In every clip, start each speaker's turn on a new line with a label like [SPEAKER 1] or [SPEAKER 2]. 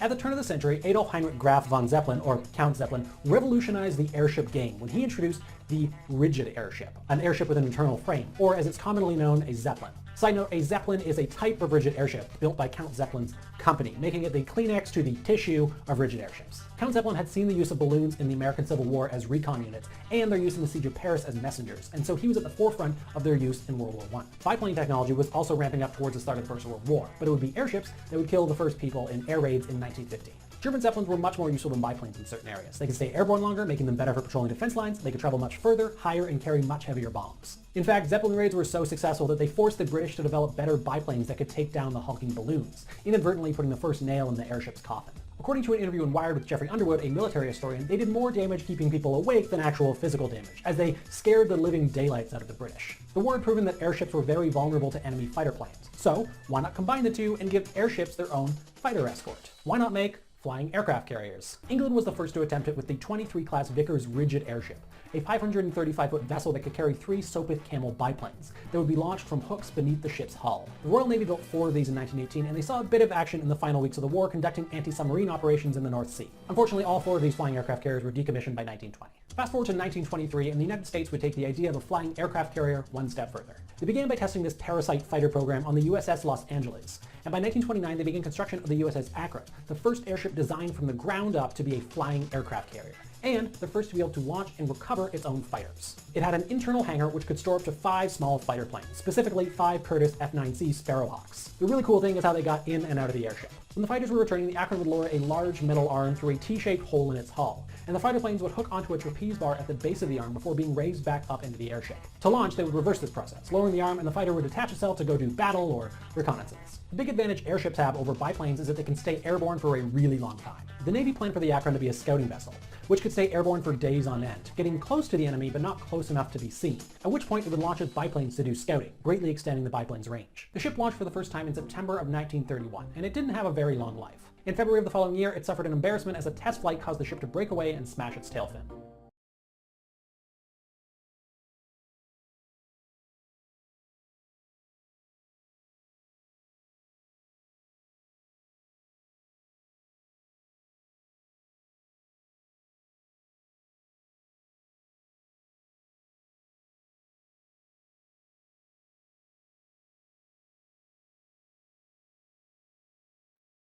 [SPEAKER 1] At the turn of the century, Adolf Heinrich Graf von Zeppelin, or Count Zeppelin, revolutionized the airship game when he introduced the rigid airship, an airship with an internal frame, or as it's commonly known, a Zeppelin. Side note, a Zeppelin is a type of rigid airship built by Count Zeppelin's company, making it the Kleenex to the tissue of rigid airships. Count Zeppelin had seen the use of balloons in the American Civil War as recon units, and their use in the Siege of Paris as messengers, and so he was at the forefront of their use in World War I. Biplane technology was also ramping up towards the start of the First World War, but it would be airships that would kill the first people in air raids in 1950. German Zeppelins were much more useful than biplanes in certain areas. They could stay airborne longer, making them better for patrolling defense lines. They could travel much further, higher, and carry much heavier bombs. In fact, Zeppelin raids were so successful that they forced the British to develop better biplanes that could take down the hulking balloons, inadvertently putting the first nail in the airship's coffin. According to an interview in Wired with Geoffrey Underwood, a military historian, they did more damage keeping people awake than actual physical damage, as they scared the living daylights out of the British. The war had proven that airships were very vulnerable to enemy fighter planes. So, why not combine the two and give airships their own fighter escort? Why not make flying aircraft carriers? England was the first to attempt it with the 23 class Vickers rigid airship, a 535-foot vessel that could carry 3 Sopwith Camel biplanes that would be launched from hooks beneath the ship's hull. The Royal Navy built 4 of these in 1918, and they saw a bit of action in the final weeks of the war conducting anti-submarine operations in the North Sea. Unfortunately, all 4 of these flying aircraft carriers were decommissioned by 1920. Fast forward to 1923, and the United States would take the idea of a flying aircraft carrier one step further. They began by testing this parasite fighter program on the USS Los Angeles, and by 1929 they began construction of the USS Akron, the first airship designed from the ground up to be a flying aircraft carrier, and the first to be able to launch and recover its own fighters. It had an internal hangar which could store up to 5 small fighter planes, specifically 5 Curtiss F-9C Sparrowhawks. The really cool thing is how they got in and out of the airship. When the fighters were returning, the Akron would lower a large metal arm through a T-shaped hole in its hull, and the fighter planes would hook onto a trapeze bar at the base of the arm before being raised back up into the airship. To launch, they would reverse this process, lowering the arm, and the fighter would detach itself to go do battle or reconnaissance. The big advantage airships have over biplanes is that they can stay airborne for a really long time. The Navy planned for the Akron to be a scouting vessel, which could stay airborne for days on end, getting close to the enemy but not close enough to be seen, at which point it would launch its biplanes to do scouting, greatly extending the biplane's range. The ship launched for the first time in September of 1931, and it didn't have a very long life. In February of the following year, it suffered an embarrassment as a test flight caused the ship to break away and smash its tail fin.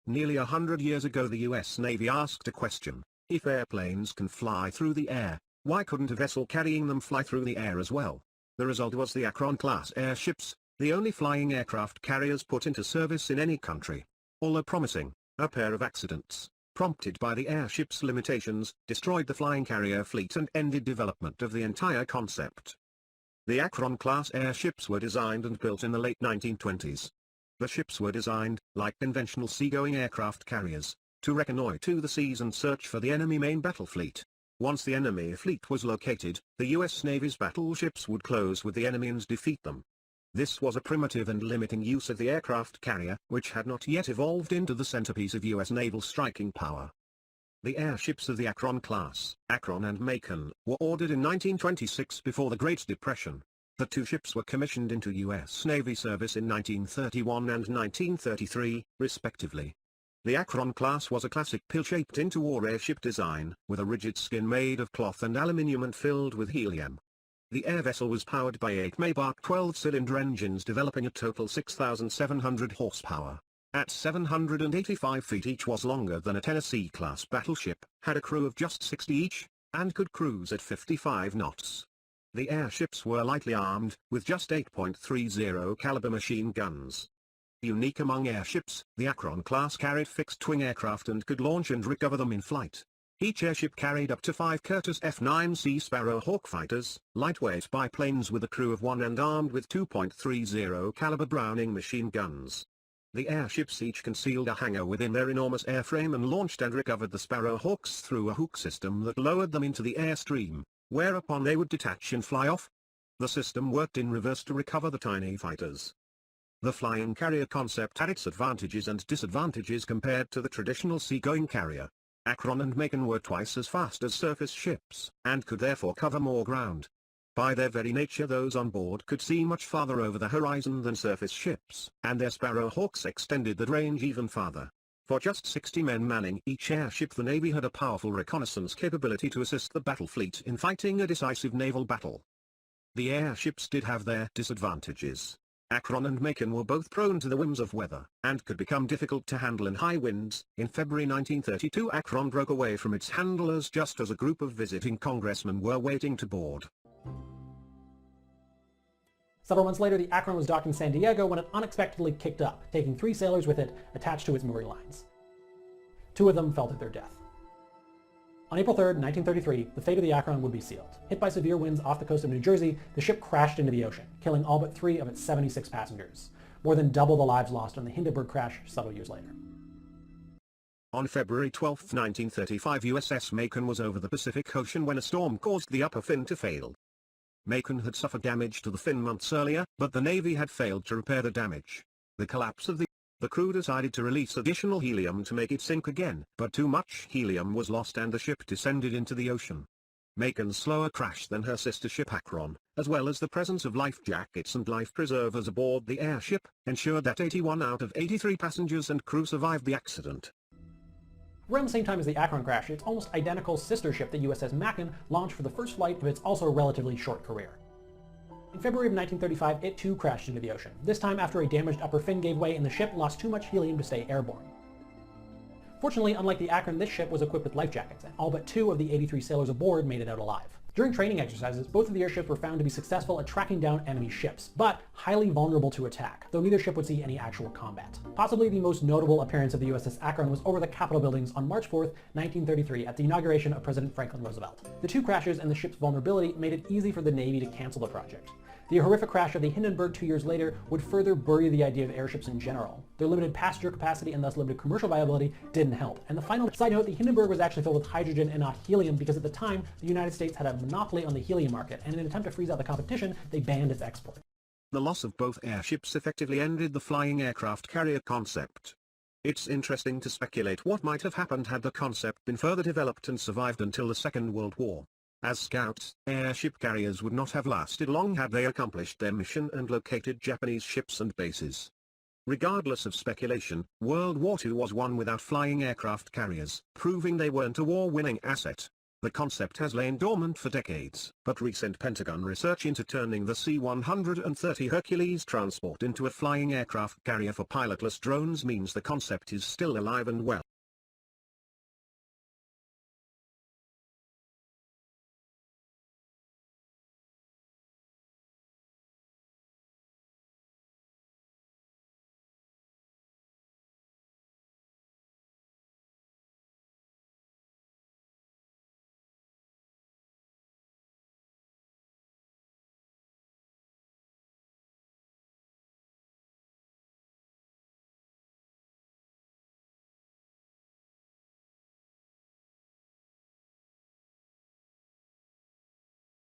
[SPEAKER 2] Nearly 100 years ago the US Navy asked a question: if airplanes can fly through the air, why couldn't a vessel carrying them fly through the air as well? The result was the Akron-class airships, the only flying aircraft carriers put into service in any country. Although promising, a pair of accidents, prompted by the airship's limitations, destroyed the flying carrier fleet and ended development of the entire concept. The Akron-class airships were designed and built in the late 1920s. The ships were designed, like conventional seagoing aircraft carriers, to reconnoiter the seas and search for the enemy main battle fleet. Once the enemy fleet was located, the US Navy's battleships would close with the enemy and defeat them. This was a primitive and limiting use of the aircraft carrier, which had not yet evolved into the centerpiece of US naval striking power. The airships of the Akron class, Akron and Macon, were ordered in 1926 before the Great Depression. The 2 ships were commissioned into U.S. Navy service in 1931 and 1933, respectively. The Akron class was a classic pill-shaped interwar airship design, with a rigid skin made of cloth and aluminium and filled with helium. The air vessel was powered by 8 Maybach 12-cylinder engines developing a total 6,700 horsepower. At 785 feet each was longer than a Tennessee-class battleship, had a crew of just 60 each, and could cruise at 55 knots. The airships were lightly armed, with just 8.30 caliber machine guns. Unique among airships, the Akron class carried fixed-wing aircraft and could launch and recover them in flight. Each airship carried up to 5 Curtiss F-9C Sparrowhawk fighters, lightweight biplanes with a crew of 1 and armed with 2.30 caliber Browning machine guns. The airships each concealed a hangar within their enormous airframe and launched and recovered the Sparrowhawks through a hook system that lowered them into the airstream, whereupon they would detach and fly off. The system worked in reverse to recover the tiny fighters. The flying carrier concept had its advantages and disadvantages compared to the traditional seagoing carrier. Akron and Macon were twice as fast as surface ships, and could therefore cover more ground. By their very nature those on board could see much farther over the horizon than surface ships, and their Sparrowhawks extended that range even farther. For just 60 men manning each airship, the Navy had a powerful reconnaissance capability to assist the battle fleet in fighting a decisive naval battle. The airships did have their disadvantages. Akron and Macon were both prone to the whims of weather, and could become difficult to handle in high winds. In February 1932, Akron broke away from its handlers just as a group of visiting congressmen were waiting to board.
[SPEAKER 1] Several months later, the Akron was docked in San Diego when it unexpectedly kicked up, taking 3 sailors with it attached to its mooring lines. 2 of them fell to their death. On April 3, 1933, the fate of the Akron would be sealed. Hit by severe winds off the coast of New Jersey, the ship crashed into the ocean, killing all but 3 of its 76 passengers, more than double the lives lost on the Hindenburg crash several years later.
[SPEAKER 2] On February 12, 1935, USS Macon was over the Pacific Ocean when a storm caused the upper fin to fail. Macon had suffered damage to the fin months earlier, but the Navy had failed to repair the damage. The collapse of the crew decided to release additional helium to make it sink again, but too much helium was lost and the ship descended into the ocean. Macon's slower crash than her sister ship Akron, as well as the presence of life jackets and life preservers aboard the airship, ensured that 81 out of 83 passengers and crew survived the accident.
[SPEAKER 1] Around the same time as the Akron crash, its almost identical sister ship, the USS Macon, launched for the first flight of its also relatively short career. In February of 1935, it too crashed into the ocean, this time after a damaged upper fin gave way and the ship lost too much helium to stay airborne. Fortunately, unlike the Akron, this ship was equipped with life jackets, and all but 2 of the 83 sailors aboard made it out alive. During training exercises, both of the airships were found to be successful at tracking down enemy ships, but highly vulnerable to attack, though neither ship would see any actual combat. Possibly the most notable appearance of the USS Akron was over the Capitol buildings on March 4, 1933, at the inauguration of President Franklin Roosevelt. The 2 crashes and the ship's vulnerability made it easy for the Navy to cancel the project. The horrific crash of the Hindenburg 2 years later would further bury the idea of airships in general. Their limited passenger capacity and thus limited commercial viability didn't help. And the final side note, the Hindenburg was actually filled with hydrogen and not helium because at the time, the United States had a monopoly on the helium market, and in an attempt to freeze out the competition, they banned its export.
[SPEAKER 2] The loss of both airships effectively ended the flying aircraft carrier concept. It's interesting to speculate what might have happened had the concept been further developed and survived until the Second World War. As scouts, airship carriers would not have lasted long had they accomplished their mission and located Japanese ships and bases. Regardless of speculation, World War II was won without flying aircraft carriers, proving they weren't a war-winning asset. The concept has lain dormant for decades, but recent Pentagon research into turning the C-130 Hercules transport into a flying aircraft carrier for pilotless drones means the concept is still alive and well.